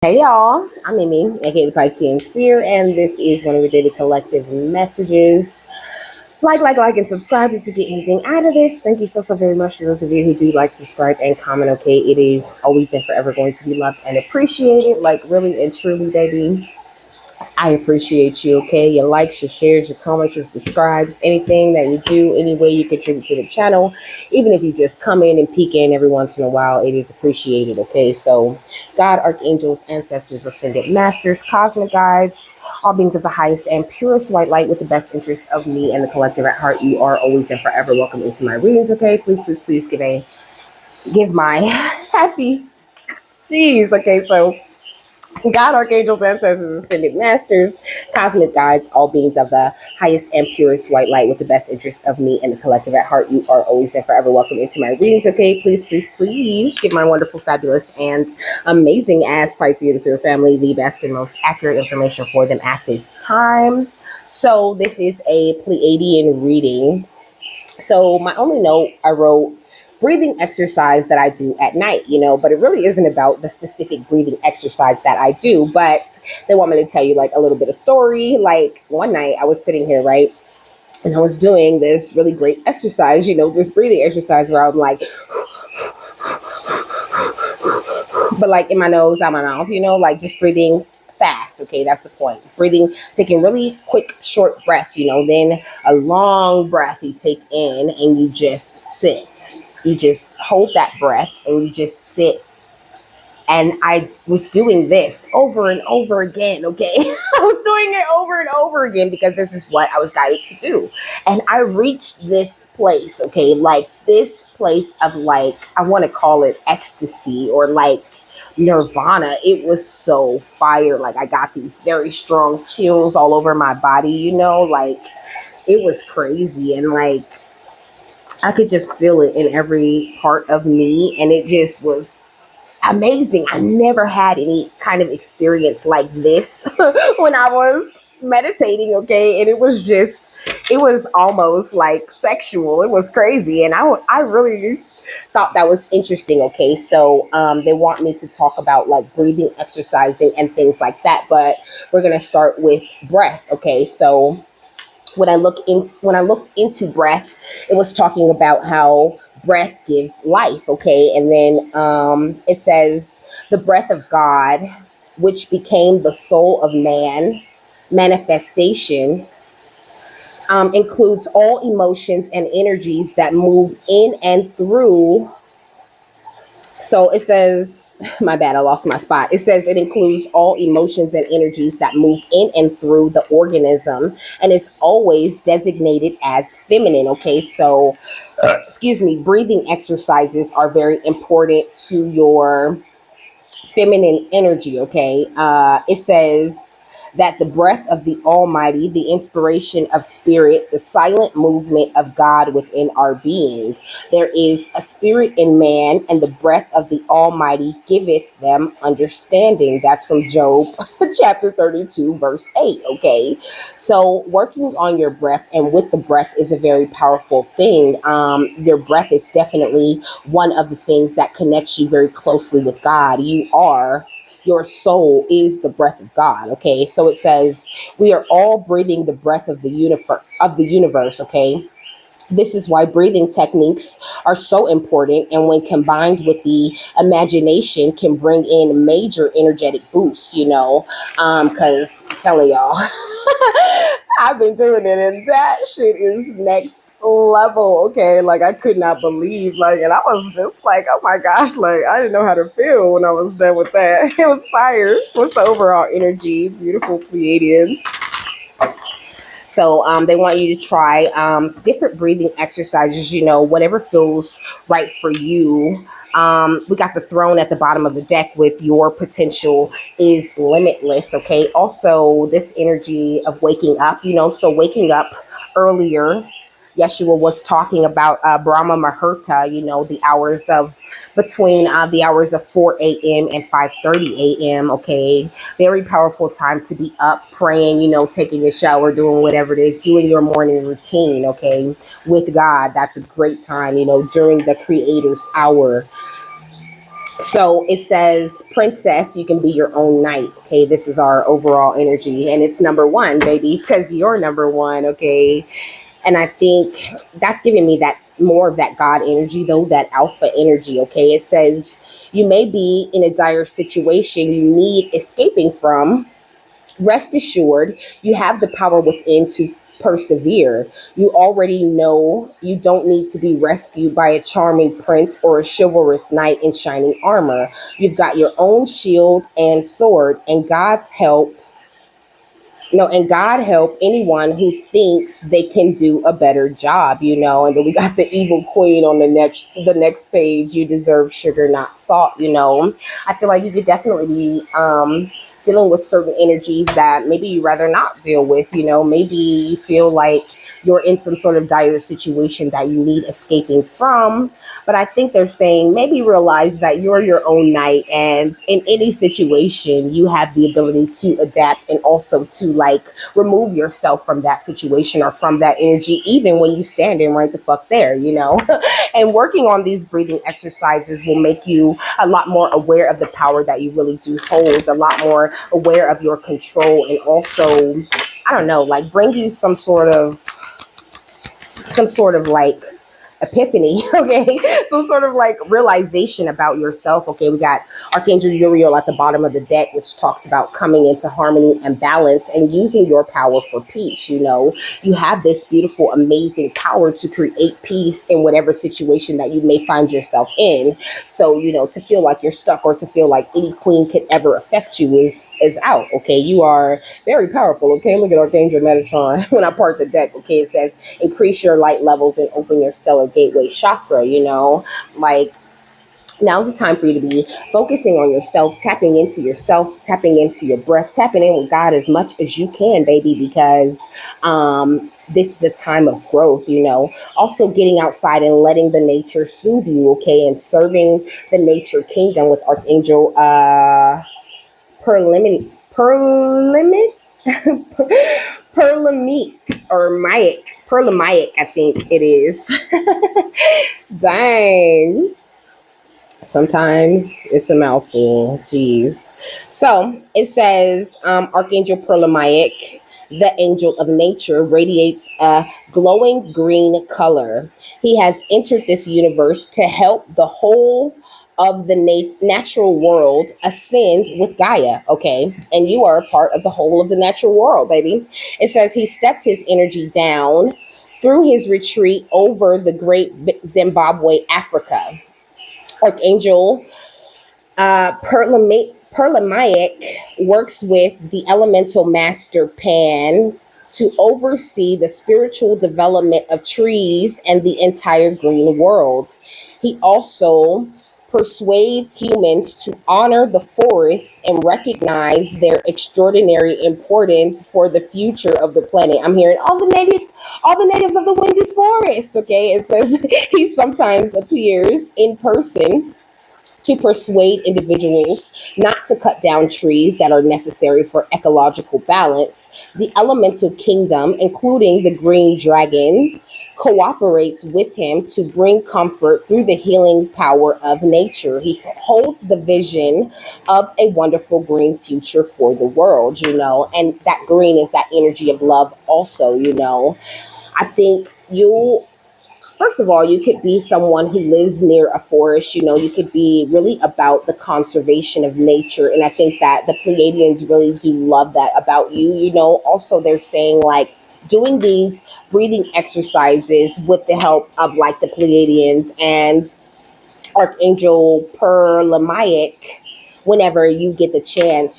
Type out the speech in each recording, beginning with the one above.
Hey y'all, I'm Amy, aka the Piscean Seer, and this is one of your daily collective messages. Like, and subscribe if you get anything out of this. Thank you so very much to those of you who do like, subscribe, and comment. Okay, it is always and forever going to be loved and appreciated. Like, really and truly, baby. I appreciate you, okay? Your likes, your shares, your comments, your subscribes, anything that you do, any way you contribute to the channel, even if you just come in and peek in every once in a while, it is appreciated, okay? So, God, archangels, ancestors, ascended masters, cosmic guides, all beings of the highest and purest white light with the best interest of me and the collective at heart, you are always and forever welcome into my readings, okay? Please give my happy, jeez, okay? So, God, archangels, ancestors, ascended masters, cosmic guides, all beings of the highest and purest white light with the best interest of me and the collective at heart, you are always and forever welcome into my readings, okay? Please give my wonderful, fabulous, and amazing ass Pisceans to your family the best and most accurate information for them at this time. So this is a Pleiadian reading. So my only note I wrote, breathing exercise that I do at night, but it really isn't about the specific breathing exercise that I do, but they want me to tell you like a little bit of story. Like one night I was sitting here, right? And I was doing this really great exercise, this breathing exercise where I'm like, but like in my nose, out my mouth, like just breathing fast. Okay, that's the point. Breathing, taking really quick, short breaths, then a long breath you take in and you just sit. You just hold that breath and you just sit. And I was doing this over and over again, okay? I was doing it over and over again because this is what I was guided to do. And I reached this place, okay? Like this place of like, I want to call it ecstasy or like nirvana. It was so fire. Like I got these very strong chills all over my body, like it was crazy. And like, I could just feel it in every part of me. And it just was amazing. I never had any kind of experience like this when I was meditating, okay? And it was almost like sexual. It was crazy. And I really thought that was interesting, okay? So they want me to talk about like breathing, exercising, and things like that. But we're going to start with breath, okay? So when I looked into breath, it was talking about how breath gives life, okay? And then it says the breath of God, which became the soul of man, manifestation, includes all emotions and energies that move in and through. So it says, my bad, I lost my spot. It says it includes all emotions and energies that move in and through the organism and is always designated as feminine. Okay, so, excuse me, breathing exercises are very important to your feminine energy. Okay, it says that the breath of the Almighty, the inspiration of spirit, the silent movement of God within our being. There is a spirit in man, and the breath of the Almighty giveth them understanding. That's from Job chapter 32, verse 8. Okay, so working on your breath and with the breath is a very powerful thing. Your breath is definitely one of the things that connects you very closely with God. Your soul is the breath of God, okay? So it says we are all breathing the breath of the universe, okay? This is why breathing techniques are so important, and when combined with the imagination can bring in major energetic boosts, because I'm telling y'all, I've been doing it and that shit is next level, okay? Like I could not believe, like, and I was just like, oh my gosh, like I didn't know how to feel when I was done with that. It was fire. What's the overall energy? Beautiful Pleiadians. So they want you to try different breathing exercises, whatever feels right for you. We got the throne at the bottom of the deck with your potential is limitless. Okay. Also, this energy of waking up, so waking up earlier. Yeshua was talking about Brahma Muhurta, the hours of between the hours of 4 a.m. and 5:30 a.m. Okay, very powerful time to be up, praying, taking a shower, doing whatever it is, doing your morning routine. Okay, with God, that's a great time. During the Creator's hour. So it says, Princess, you can be your own knight. Okay, this is our overall energy. And it's number one, baby, because you're number one. Okay. And I think that's giving me that more of that God energy, though, that alpha energy. Okay. It says, you may be in a dire situation you need escaping from. Rest assured, you have the power within to persevere. You already know you don't need to be rescued by a charming prince or a chivalrous knight in shining armor. You've got your own shield and sword, and God's help. No, and God help anyone who thinks they can do a better job, And then we got the evil queen on the next page. You deserve sugar, not salt. I feel like you could definitely be dealing with certain energies that maybe you rather not deal with. Maybe you feel like you're in some sort of dire situation that you need escaping from. But I think they're saying maybe realize that you're your own knight, and in any situation, you have the ability to adapt and also to like remove yourself from that situation or from that energy, even when you standing right the fuck there. And working on these breathing exercises will make you a lot more aware of the power that you really do hold, a lot more aware of your control, and also, I don't know, like bring you some sort of like epiphany, okay? Some sort of like realization about yourself. Okay, we got Archangel Uriel at the bottom of the deck, which talks about coming into harmony and balance and using your power for peace. You have this beautiful, amazing power to create peace in whatever situation that you may find yourself in. So, to feel like you're stuck or to feel like any queen could ever affect you is out. Okay, you are very powerful. Okay, look at Archangel Metatron. When I part the deck, okay, it says increase your light levels and open your stellar gateway chakra. Like, now's the time for you to be focusing on yourself, tapping into yourself, tapping into your breath, tapping in with God as much as you can, baby, because this is the time of growth. Also getting outside and letting the nature soothe you, okay, and serving the nature kingdom with Archangel Perlimit Perlimit Perlamic or Mayak. Perlamic, I think it is. Dang. Sometimes it's a mouthful. Jeez. So it says Archangel Perlamic, the angel of nature, radiates a glowing green color. He has entered this universe to help the whole of the natural world ascend with Gaia, okay? And you are a part of the whole of the natural world, baby. It says he steps his energy down through his retreat over the great Zimbabwe, Africa. Archangel Perlamiac works with the elemental master Pan to oversee the spiritual development of trees and the entire green world. He also persuades humans to honor the forests and recognize their extraordinary importance for the future of the planet. I'm hearing all the natives of the windy forest. Okay, it says he sometimes appears in person to persuade individuals not to cut down trees that are necessary for ecological balance. The elemental kingdom, including the green dragon, cooperates with him to bring comfort through the healing power of nature. He holds the vision of a wonderful green future for the world, and that green is that energy of love also. I think you first of all, you could be someone who lives near a forest. You could be really about the conservation of nature. And I think that the Pleiadians really do love that about you. Also, they're saying like doing these breathing exercises with the help of like the Pleiadians and Archangel Perlamiac, whenever you get the chance,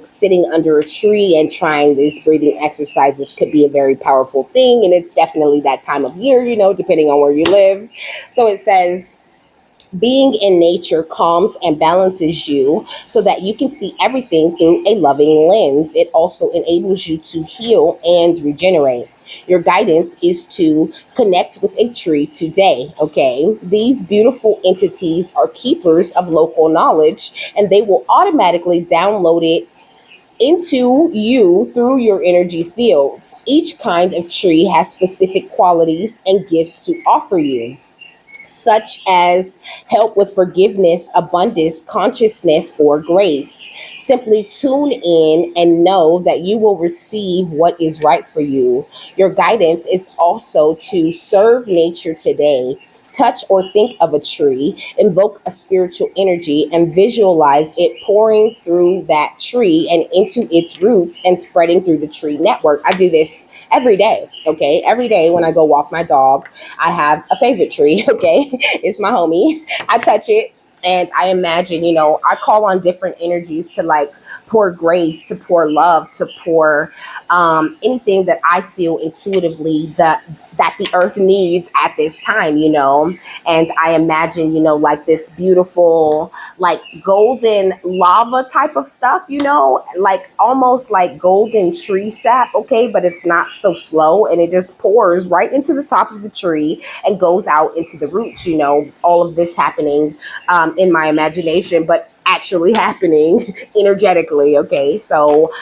sitting under a tree and trying these breathing exercises could be a very powerful thing. And it's definitely that time of year, depending on where you live. So it says, being in nature calms and balances you so that you can see everything through a loving lens. It also enables you to heal and regenerate. Your guidance is to connect with a tree today, okay? These beautiful entities are keepers of local knowledge, and they will automatically download it into you through your energy fields. Each kind of tree has specific qualities and gifts to offer you. such as help with forgiveness, abundance, consciousness, or grace. Simply tune in and know that you will receive what is right for you. Your guidance is also to serve nature today. Touch or think of a tree, invoke a spiritual energy, and visualize it pouring through that tree and into its roots and spreading through the tree network. I do this every day, okay? Every day when I go walk my dog, I have a favorite tree, okay? It's my homie. I touch it. And I imagine, I call on different energies to like pour grace, to pour love, to pour anything that I feel intuitively that the earth needs at this time. And I imagine, like this beautiful, like golden lava type of stuff, like almost like golden tree sap, okay, but it's not so slow and it just pours right into the top of the tree and goes out into the roots, all of this happening in my imagination, but actually happening energetically. Okay, so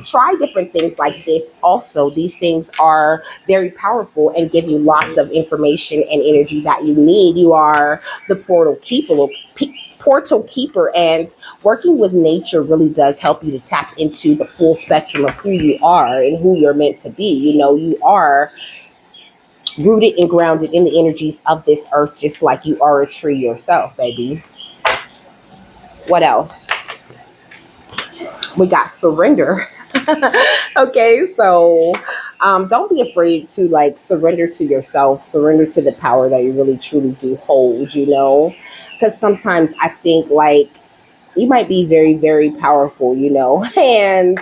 try different things like this. Also, these things are very powerful and give you lots of information and energy that you need. You are the portal keeper, and working with nature really does help you to tap into the full spectrum of who you are and who you're meant to be. You are rooted and grounded in the energies of this earth, just like you are a tree yourself, baby. What else? We got surrender. Okay, so don't be afraid to like surrender to yourself, surrender to the power that you really truly do hold, because sometimes I think like you might be very, very powerful, and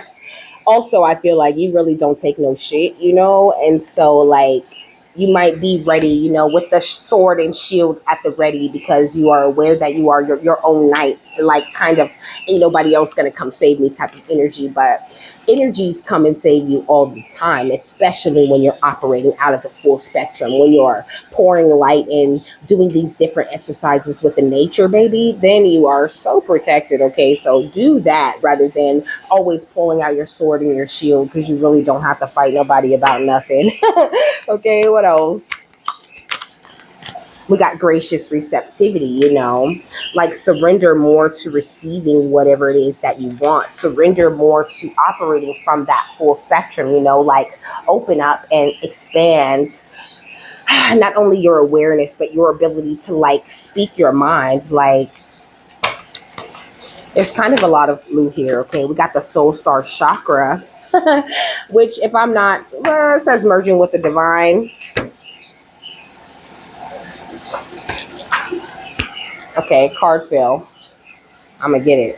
also I feel like you really don't take no shit, and so like you might be ready, with the sword and shield at the ready because you are aware that you are your own knight, like kind of ain't nobody else gonna come save me type of energy. But energies come and save you all the time, especially when you're operating out of the full spectrum, when you're pouring light and doing these different exercises with the nature, baby, then you are so protected. Okay, so do that rather than always pulling out your sword and your shield, because you really don't have to fight nobody about nothing. Okay, what else? We got gracious receptivity, like surrender more to receiving whatever it is that you want. Surrender more to operating from that full spectrum, like open up and expand not only your awareness, but your ability to like speak your mind. Like there's kind of a lot of blue here. Okay, we got the soul star chakra, which if I'm not, it says merging with the divine. Okay, card fill. I'm gonna get it.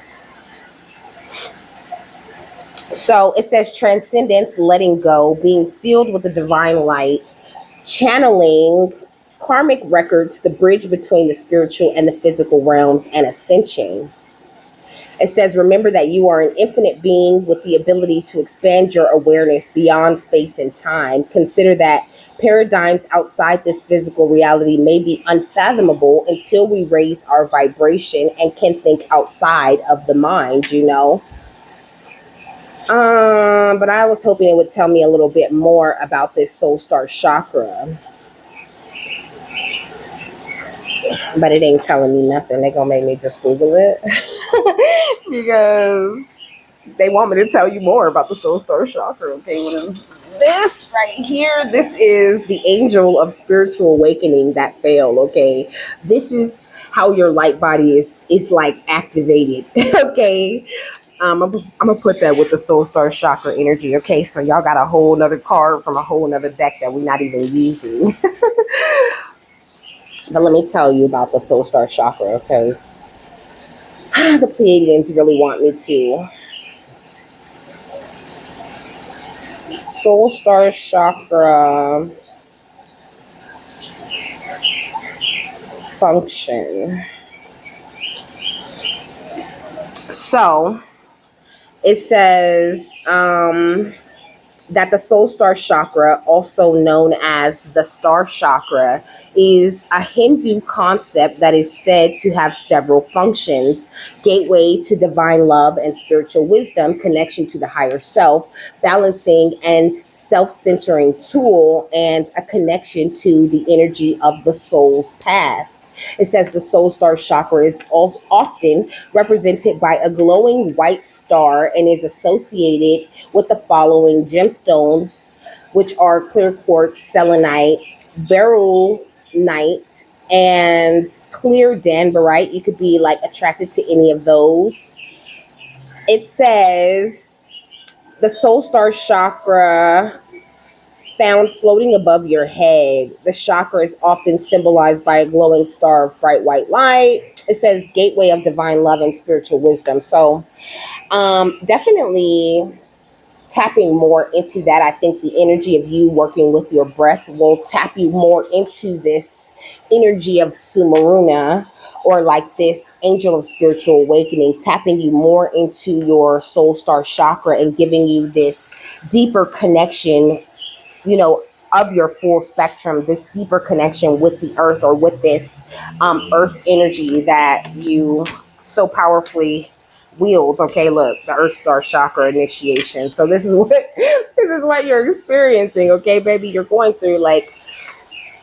So it says transcendence, letting go, being filled with the divine light, channeling karmic records, the bridge between the spiritual and the physical realms, and ascension. It says, remember that you are an infinite being with the ability to expand your awareness beyond space and time. Consider that paradigms outside this physical reality may be unfathomable until we raise our vibration and can think outside of the mind, But I was hoping it would tell me a little bit more about this soul star chakra. But it ain't telling me nothing. They're going to make me just Google it. Because they want me to tell you more about the soul star chakra. Okay, what is this right here? This is the angel of spiritual awakening that failed. Okay, this is how your light body is like activated. Okay, I'm gonna put that with the soul star chakra energy. Okay, so y'all got a whole nother card from a whole nother deck that we're not even using. But let me tell you about the soul star chakra, because the Pleiadians really want me to. Soul star chakra function. So it says that the soul star chakra, also known as the star chakra, is a Hindu concept that is said to have several functions: gateway to divine love and spiritual wisdom, connection to the higher self, balancing and self-centering tool and a connection to the energy of the soul's past. It says the soul star chakra is often represented by a glowing white star and is associated with the following gemstones, which are clear quartz, selenite, beryl and clear danbarite. You could be like attracted to any of those. It says the soul star chakra found floating above your head. The chakra is often symbolized by a glowing star of bright white light. It says gateway of divine love and spiritual wisdom. So definitely tapping more into that. I think the energy of you working with your breath will tap you more into this energy of Sumaruna, or like this angel of spiritual awakening, tapping you more into your soul star chakra and giving you this deeper connection, you know, of your full spectrum, this deeper connection with the earth, or with this earth energy that you so powerfully wield. Okay, look, the earth star chakra initiation. So this is what you're experiencing. Okay, baby, you're going through like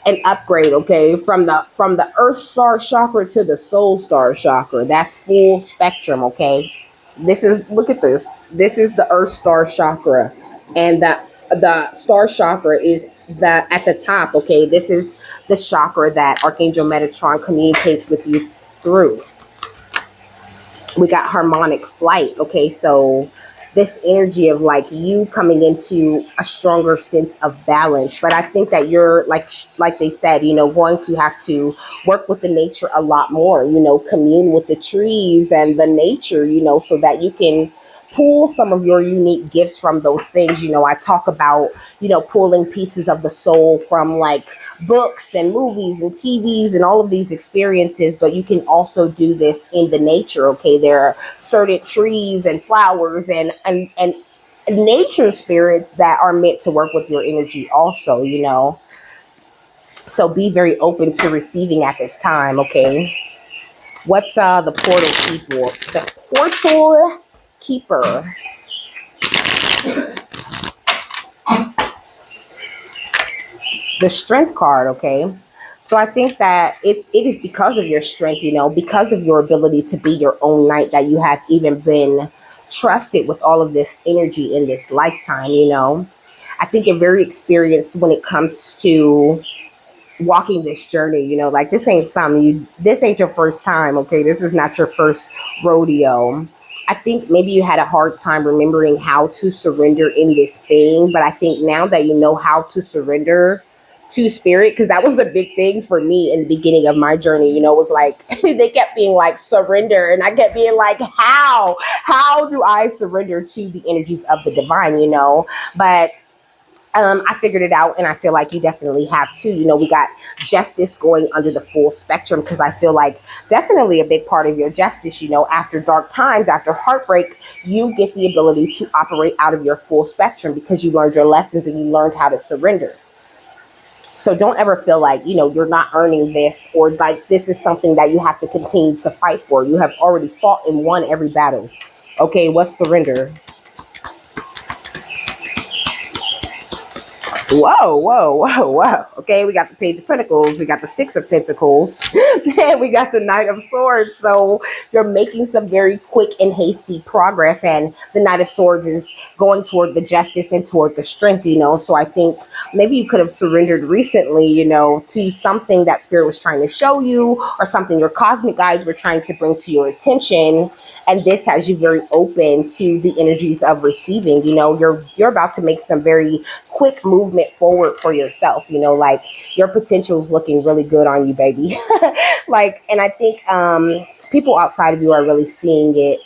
an upgrade. Okay, from the earth star chakra to the soul star chakra. That's full spectrum. Okay, look at this. This is the earth star chakra, and the star chakra is at the top. Okay, this is the chakra that Archangel Metatron communicates with you through. We got harmonic flight. Okay, so this energy of like you coming into a stronger sense of balance. But I think that you're like they said, you know, going to have to work with the nature a lot more, you know, commune with the trees and the nature, you know, so that you can pull some of your unique gifts from those things. You know, I talk about, you know, pulling pieces of the soul from like books and movies and TVs and all of these experiences, but you can also do this in the nature. Okay, there are certain trees and flowers and nature spirits that are meant to work with your energy also, you know. So be very open to receiving at this time. Okay, what's the portal keeper? The portal keeper. The strength card. Okay, so I think that it is because of your strength, you know, because of your ability to be your own knight, that you have even been trusted with all of this energy in this lifetime. You know, I think you're very experienced when it comes to walking this journey. You know, like this ain't your first time. Okay, this is not your first rodeo. I think maybe you had a hard time remembering how to surrender in this thing, but I think now that you know how to surrender to spirit, because that was a big thing for me in the beginning of my journey, you know, it was like they kept being like surrender, and I kept being like, how do I surrender to the energies of the divine, you know? But I figured it out, and I feel like you definitely have too. You know, we got justice going under the full spectrum, because I feel like definitely a big part of your justice, you know, after dark times, after heartbreak, you get the ability to operate out of your full spectrum because you learned your lessons and you learned how to surrender. So don't ever feel like, you know, you're not earning this, or like this is something that you have to continue to fight for. You have already fought and won every battle. Okay, what's surrender? Whoa. Okay, we got the Page of Pentacles, we got the Six of Pentacles, and we got the Knight of Swords. So you're making some very quick and hasty progress, and the Knight of Swords is going toward the justice and toward the strength, you know. So I think maybe you could have surrendered recently, you know, to something that Spirit was trying to show you, or something your cosmic guides were trying to bring to your attention. And this has you very open to the energies of receiving. You know, you're about to make some very quick movement forward for yourself, you know, like your potential is looking really good on you, baby. Like, and I think people outside of you are really seeing it.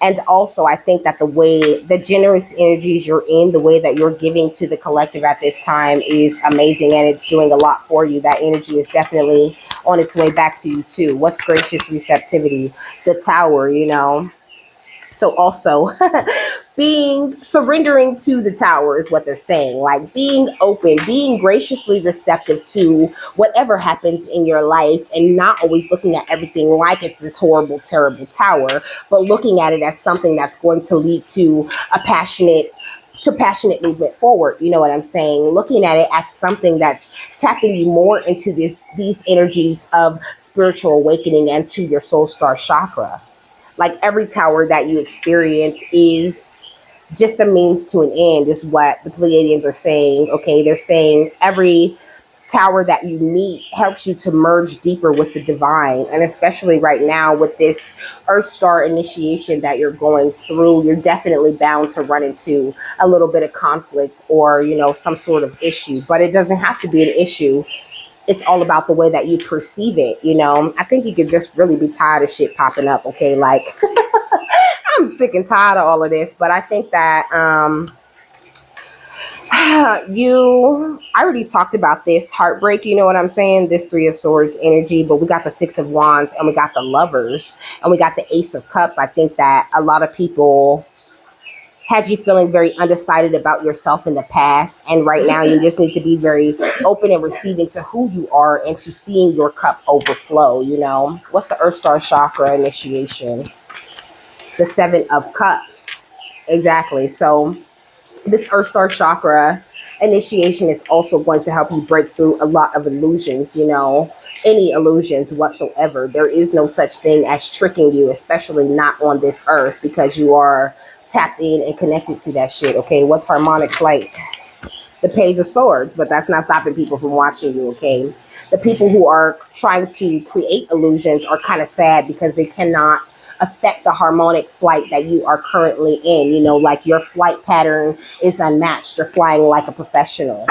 And also I think that the generous energies you're in, the way that you're giving to the collective at this time is amazing, and it's doing a lot for you. That energy is definitely on its way back to you too. What's gracious receptivity? The Tower, you know. So also surrendering to the Tower is what they're saying, like being open, being graciously receptive to whatever happens in your life, and not always looking at everything like it's this horrible, terrible tower, but looking at it as something that's going to lead to a passionate to passionate movement forward. You know what I'm saying? Looking at it as something that's tapping you more into these energies of spiritual awakening and to your soul star chakra. Like every tower that you experience is just a means to an end, is what the Pleiadians are saying. Okay, they're saying every tower that you meet helps you to merge deeper with the divine. And especially right now with this Earth Star initiation that you're going through, you're definitely bound to run into a little bit of conflict or, you know, some sort of issue. But it doesn't have to be an issue. It's all about the way that you perceive it. You know, I think you could just really be tired of shit popping up. Okay, like I'm sick and tired of all of this. But I think that I already talked about this heartbreak, you know what I'm saying? This Three of Swords energy, but we got the Six of Wands and we got the Lovers and we got the Ace of Cups. I think that a lot of people had you feeling very undecided about yourself in the past, and right now you just need to be very open and receiving to who you are and to seeing your cup overflow. You know, what's the Earth Star chakra initiation? The Seven of Cups. Exactly. So this Earth Star chakra initiation is also going to help you break through a lot of illusions, you know, any illusions whatsoever. There is no such thing as tricking you, especially not on this earth, because you are tapped in and connected to that shit. Okay, what's harmonic flight? The Page of Swords, but that's not stopping people from watching you. Okay, the people who are trying to create illusions are kind of sad because they cannot affect the harmonic flight that you are currently in. You know, like your flight pattern is unmatched. You're flying like a professional.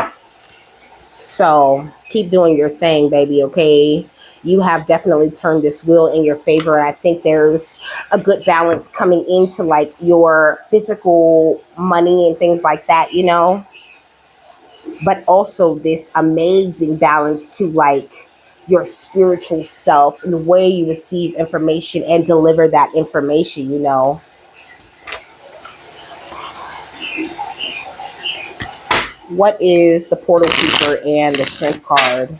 So keep doing your thing, baby. Okay, you have definitely turned this wheel in your favor. I think there's a good balance coming into like your physical money and things like that, you know, but also this amazing balance to like your spiritual self and the way you receive information and deliver that information, you know. What is the Portal Keeper and the Strength card?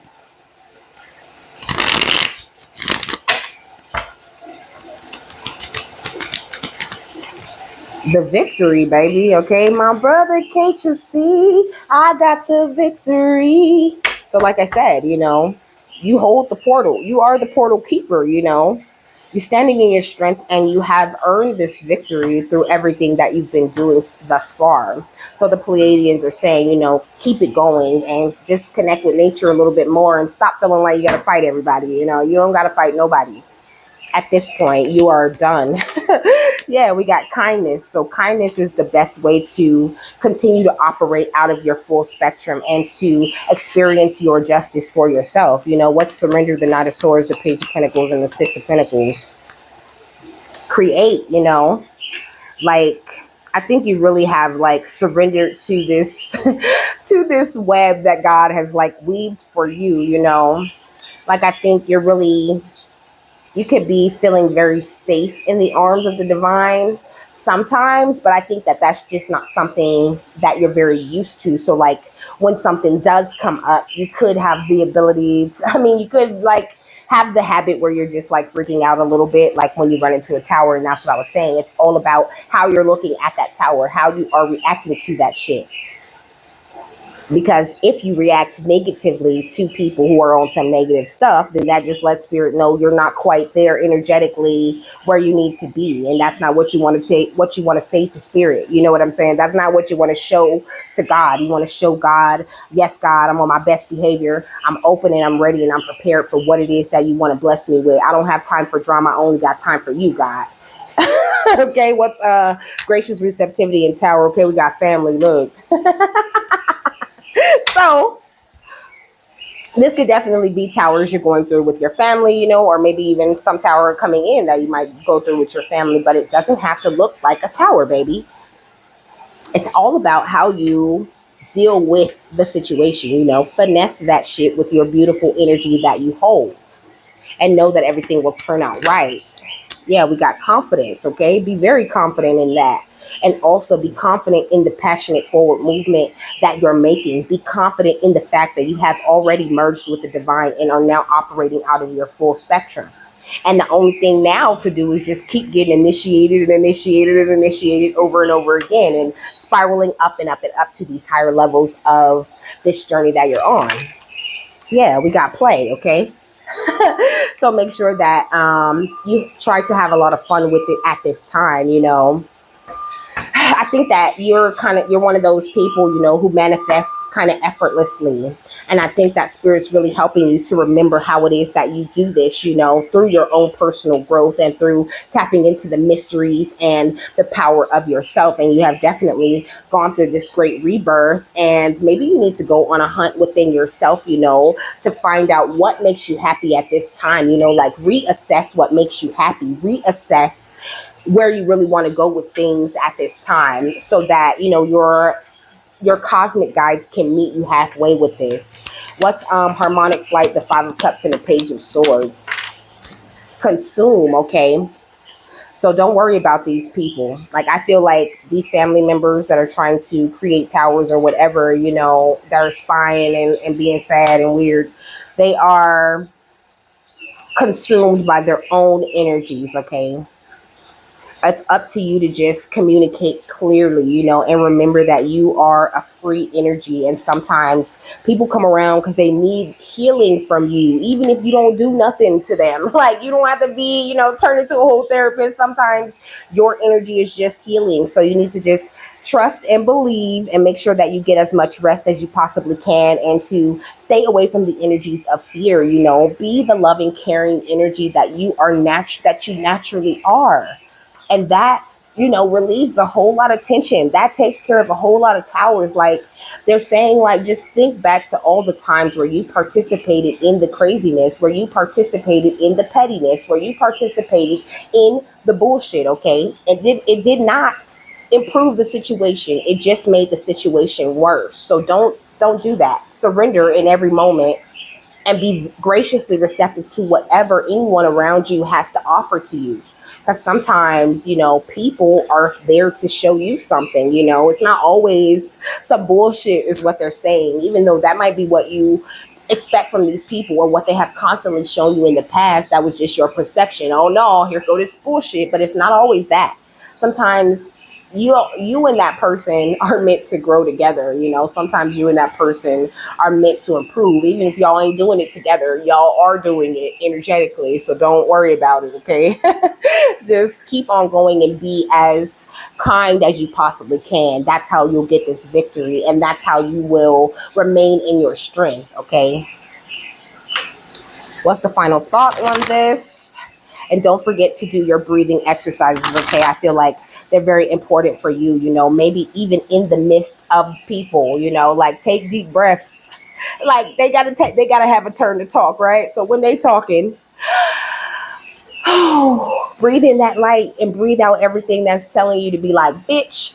The Victory, baby. Okay, my brother, can't you see? I got the victory. So like I said, you know, you hold the portal. You are the portal keeper, you know. You're standing in your strength and you have earned this victory through everything that you've been doing thus far. So the Pleiadians are saying, you know, keep it going and just connect with nature a little bit more and stop feeling like you got to fight everybody. You know, you don't got to fight nobody. At this point, you are done. Yeah, we got kindness. So kindness is the best way to continue to operate out of your full spectrum and to experience your justice for yourself. You know, what's surrender? The Knight of Swords, the Page of Pentacles, and the Six of Pentacles. Create, you know, like I think you really have like surrendered to this to this web that God has like weaved for you, you know. Like I think you're really, you could be feeling very safe in the arms of the divine sometimes, but I think that that's just not something that you're very used to. So like when something does come up, you could have the ability to, I mean, you could like have the habit where you're just like freaking out a little bit, like when you run into a tower. And that's what I was saying. It's all about how you're looking at that tower, how you are reacting to that shit. Because if you react negatively to people who are on some negative stuff, then that just lets spirit know you're not quite there energetically where you need to be. And that's not what you want to take, what you want to say to spirit. You know what I'm saying? That's not what you want to show to God. You want to show God, yes, God, I'm on my best behavior. I'm open and I'm ready and I'm prepared for what it is that you want to bless me with. I don't have time for drama. I only got time for you, God. Okay, what's gracious receptivity and tower? Okay, we got family. Look. So this could definitely be towers you're going through with your family, you know, or maybe even some tower coming in that you might go through with your family, but it doesn't have to look like a tower, baby. It's all about how you deal with the situation, you know, finesse that shit with your beautiful energy that you hold and know that everything will turn out right. Yeah, we got confidence, okay? Be very confident in that. And also be confident in the passionate forward movement that you're making. Be confident in the fact that you have already merged with the divine and are now operating out of your full spectrum. And the only thing now to do is just keep getting initiated and initiated and initiated over and over again, and spiraling up and up and up to these higher levels of this journey that you're on. Yeah, we got play, okay? So make sure that you try to have a lot of fun with it at this time, you know. I think that you're one of those people, you know, who manifests kind of effortlessly. And I think that spirit's really helping you to remember how it is that you do this, you know, through your own personal growth and through tapping into the mysteries and the power of yourself. And you have definitely gone through this great rebirth. And maybe you need to go on a hunt within yourself, you know, to find out what makes you happy at this time, you know, like reassess what makes you happy, reassess where you really want to go with things at this time, so that, you know, your cosmic guides can meet you halfway with this. What's harmonic flight, the 5 of cups and the page of swords? Consume, okay? So don't worry about these people. Like, I feel like these family members that are trying to create towers or whatever, you know, that are spying and being sad and weird, they are consumed by their own energies, okay? It's up to you to just communicate clearly, you know, and remember that you are a free energy. And sometimes people come around because they need healing from you, even if you don't do nothing to them. Like, you don't have to be, you know, turn into a whole therapist. Sometimes your energy is just healing. So you need to just trust and believe and make sure that you get as much rest as you possibly can, and to stay away from the energies of fear, you know. Be the loving, caring energy that you are that you naturally are. And that, you know, relieves a whole lot of tension. That takes care of a whole lot of towers. Like, they're saying, like, just think back to all the times where you participated in the craziness, where you participated in the pettiness, where you participated in the bullshit, okay? It did not improve the situation. It just made the situation worse. So don't do that. Surrender in every moment and be graciously receptive to whatever anyone around you has to offer to you. Because sometimes, you know, people are there to show you something, you know. It's not always some bullshit is what they're saying, even though that might be what you expect from these people, or what they have constantly shown you in the past. That was just your perception. Oh no, here go this bullshit. But it's not always that. Sometimes you and that person are meant to grow together, you know. Sometimes you and that person are meant to improve. Even if y'all ain't doing it together, y'all are doing it energetically. So don't worry about it, okay? Just keep on going and be as kind as you possibly can. That's how you'll get this victory, and that's how you will remain in your strength, okay? What's the final thought on this? And don't forget to do your breathing exercises, okay? I feel like they're very important for you, you know, maybe even in the midst of people, you know, like, take deep breaths. Like, they gotta have a turn to talk, right? So when they talking, breathe in that light and breathe out everything that's telling you to be like, bitch.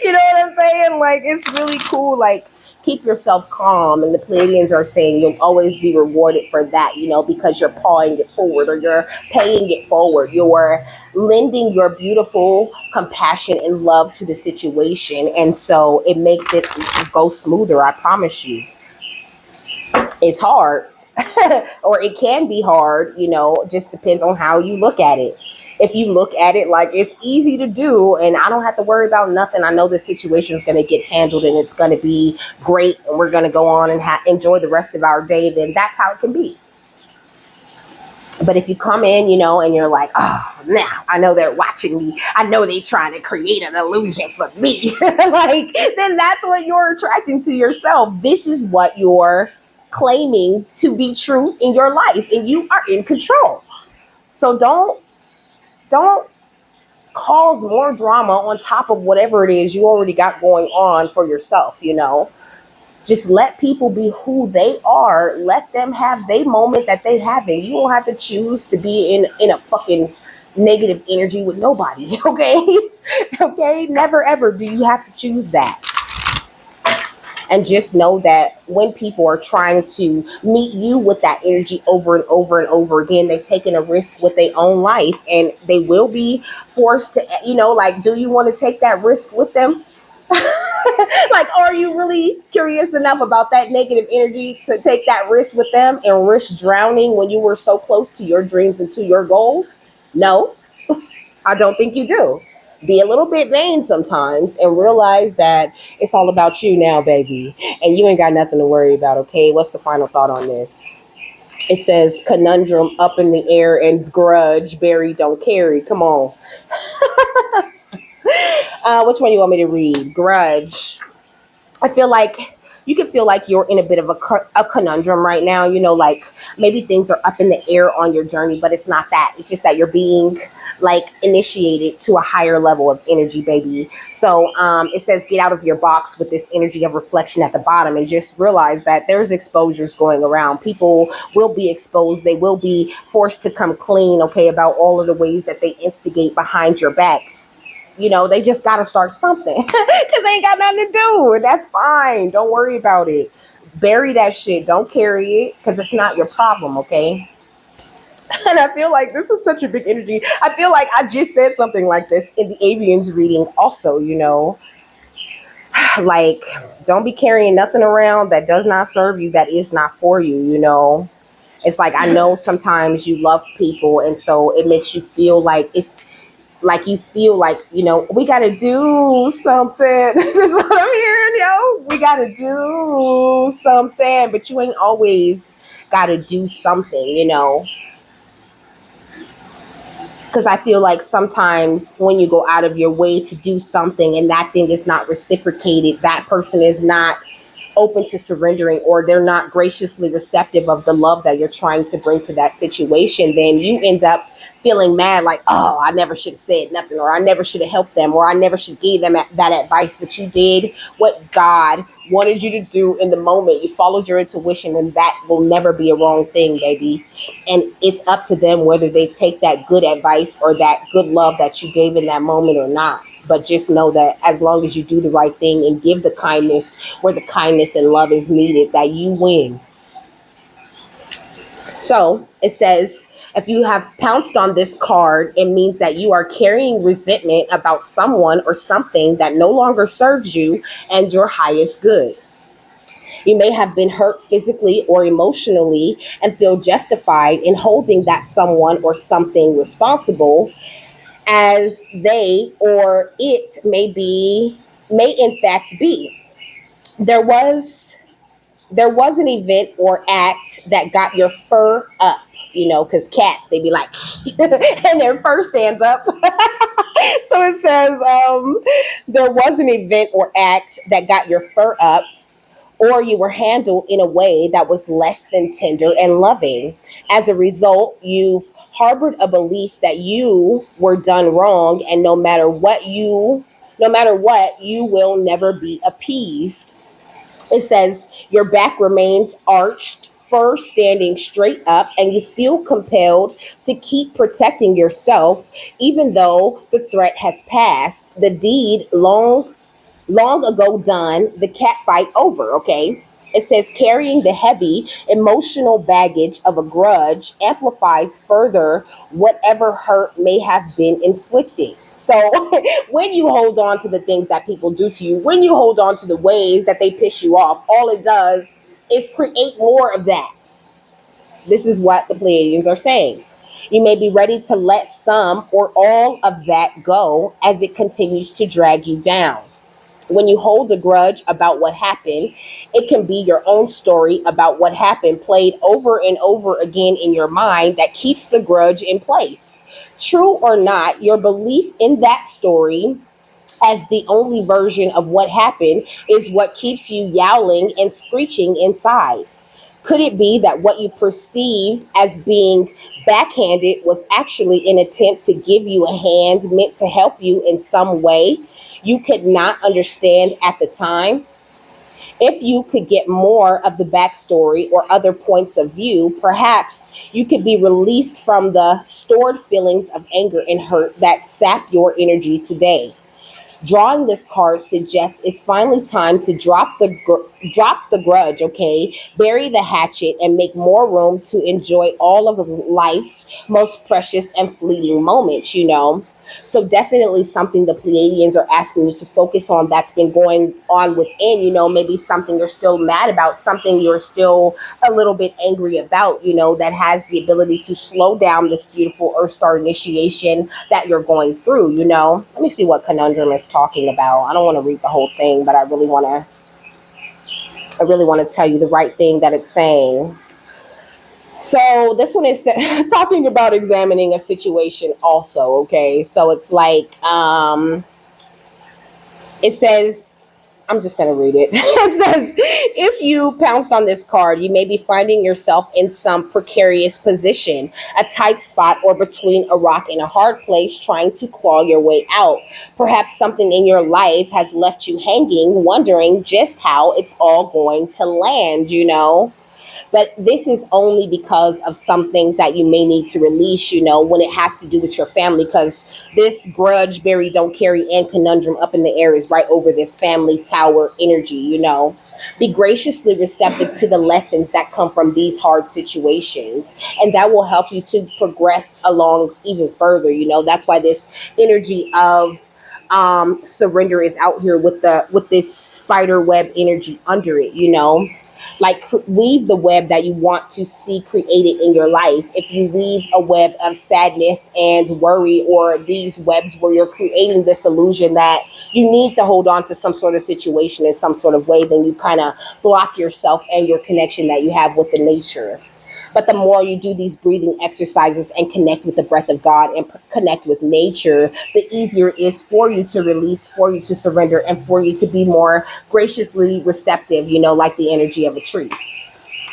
You know what I'm saying? Like, it's really cool. Like, keep yourself calm. And the Pleiadians are saying you'll always be rewarded for that, you know, because you're pawing it forward, or you're paying it forward. You're lending your beautiful compassion and love to the situation. And so it makes it go smoother. I promise you. It's hard, or it can be hard, you know, just depends on how you look at it. If you look at it like it's easy to do and I don't have to worry about nothing, I know the situation is going to get handled and it's going to be great, and we're going to go on and enjoy the rest of our day, then that's how it can be. But if you come in, you know, and you're like, oh, now I know they're watching me, I know they're trying to create an illusion for me, like, then that's what you're attracting to yourself. This is what you're claiming to be true in your life, and you are in control. So don't cause more drama on top of whatever it is you already got going on for yourself, you know. Just let people be who they are. Let them have their moment that they have, and you don't have to choose to be in a fucking negative energy with nobody, okay? Okay? Never ever do you have to choose that. And just know that when people are trying to meet you with that energy over and over and over again, they're taking a risk with their own life, and they will be forced to, you know, like, do you want to take that risk with them? Like, are you really curious enough about that negative energy to take that risk with them and risk drowning when you were so close to your dreams and to your goals? No, I don't think you do. Be a little bit vain sometimes and realize that it's all about you now, baby. And you ain't got nothing to worry about, okay? What's the final thought on this? It says conundrum up in the air and grudge buried don't carry. Come on. Which one you want me to read? Grudge. I feel like you can feel like you're in a bit of a conundrum right now. Like maybe things are up in the air on your journey, but it's not that. It's just that you're being like initiated to a higher level of energy, baby. So it says get out of your box with this energy of reflection at the bottom and just realize that there's exposures going around. People will be exposed. They will be forced to come clean, okay, about all of the ways that they instigate behind your back. They just got to start something because they ain't got nothing to do. And that's fine. Don't worry about it. Bury that shit. Don't carry it because it's not your problem, okay? And I feel like this is such a big energy. I feel like I just said something like this in the Avians reading also, like don't be carrying nothing around that does not serve you, that is not for you. It's like, I know sometimes you love people and so it makes you feel like you feel like, we got to do something. That's what I'm hearing, we got to do something, but you ain't always got to do something. Because I feel like sometimes when you go out of your way to do something and that thing is not reciprocated, that person is not open to surrendering, or they're not graciously receptive of the love that you're trying to bring to that situation, then you end up feeling mad like, oh, I never should have said nothing, or I never should have helped them, or I never should give them that advice. But you did what God wanted you to do in the moment. You followed your intuition, and that will never be a wrong thing, baby. And it's up to them whether they take that good advice or that good love that you gave in that moment or not. But just know that as long as you do the right thing and give the kindness where the kindness and love is needed, that you win. So it says, if you have pounced on this card, it means that you are carrying resentment about someone or something that no longer serves you and your highest good. You may have been hurt physically or emotionally and feel justified in holding that someone or something responsible, as they or it may in fact be. There was an event or act that got your fur up, because cats, they be like, and their fur stands up. So it says, there was an event or act that got your fur up, or you were handled in a way that was less than tender and loving. As a result, you've harbored a belief that you were done wrong, and no matter what, you will never be appeased. It says your back remains arched, fur standing straight up, and you feel compelled to keep protecting yourself, even though the threat has passed. The deed long ago done, the cat fight over, okay? It says carrying the heavy emotional baggage of a grudge amplifies further whatever hurt may have been inflicted. So when you hold on to the things that people do to you, when you hold on to the ways that they piss you off, all it does is create more of that. This is what the Pleiadians are saying. You may be ready to let some or all of that go as it continues to drag you down. When you hold a grudge about what happened, it can be your own story about what happened played over and over again in your mind that keeps the grudge in place. True or not, your belief in that story as the only version of what happened is what keeps you yowling and screeching inside. Could it be that what you perceived as being backhanded was actually an attempt to give you a hand meant to help you in some way you could not understand at the time? If you could get more of the backstory or other points of view, perhaps you could be released from the stored feelings of anger and hurt that sap your energy today. Drawing this card suggests it's finally time to drop the grudge, okay? Bury the hatchet and make more room to enjoy all of life's most precious and fleeting moments. So definitely something the Pleiadians are asking you to focus on that's been going on within, maybe something you're still mad about, something you're still a little bit angry about, that has the ability to slow down this beautiful Earth Star initiation that you're going through. Let me see what conundrum is talking about. I don't want to read the whole thing, but I really want to tell you the right thing that it's saying. So this one is talking about examining a situation also, okay? So it's like, it says, I'm just going to read it. It says, if you pounced on this card, you may be finding yourself in some precarious position, a tight spot, or between a rock and a hard place, trying to claw your way out. Perhaps something in your life has left you hanging, wondering just how it's all going to land. But this is only because of some things that you may need to release, when it has to do with your family, because this grudge, bury, don't carry, and conundrum up in the air is right over this family tower energy. Be graciously receptive to the lessons that come from these hard situations, and that will help you to progress along even further. That's why this energy of surrender is out here with this spider web energy under it. Like, weave the web that you want to see created in your life. If you weave a web of sadness and worry, or these webs where you're creating this illusion that you need to hold on to some sort of situation in some sort of way, then you kind of block yourself and your connection that you have with the nature. But the more you do these breathing exercises and connect with the breath of God and connect with nature, the easier it is for you to release, for you to surrender, and for you to be more graciously receptive, like the energy of a tree.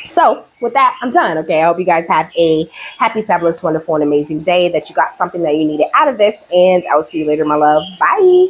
So with that, I'm done. Okay. I hope you guys have a happy, fabulous, wonderful, and amazing day, that you got something that you needed out of this. And I will see you later, my love. Bye.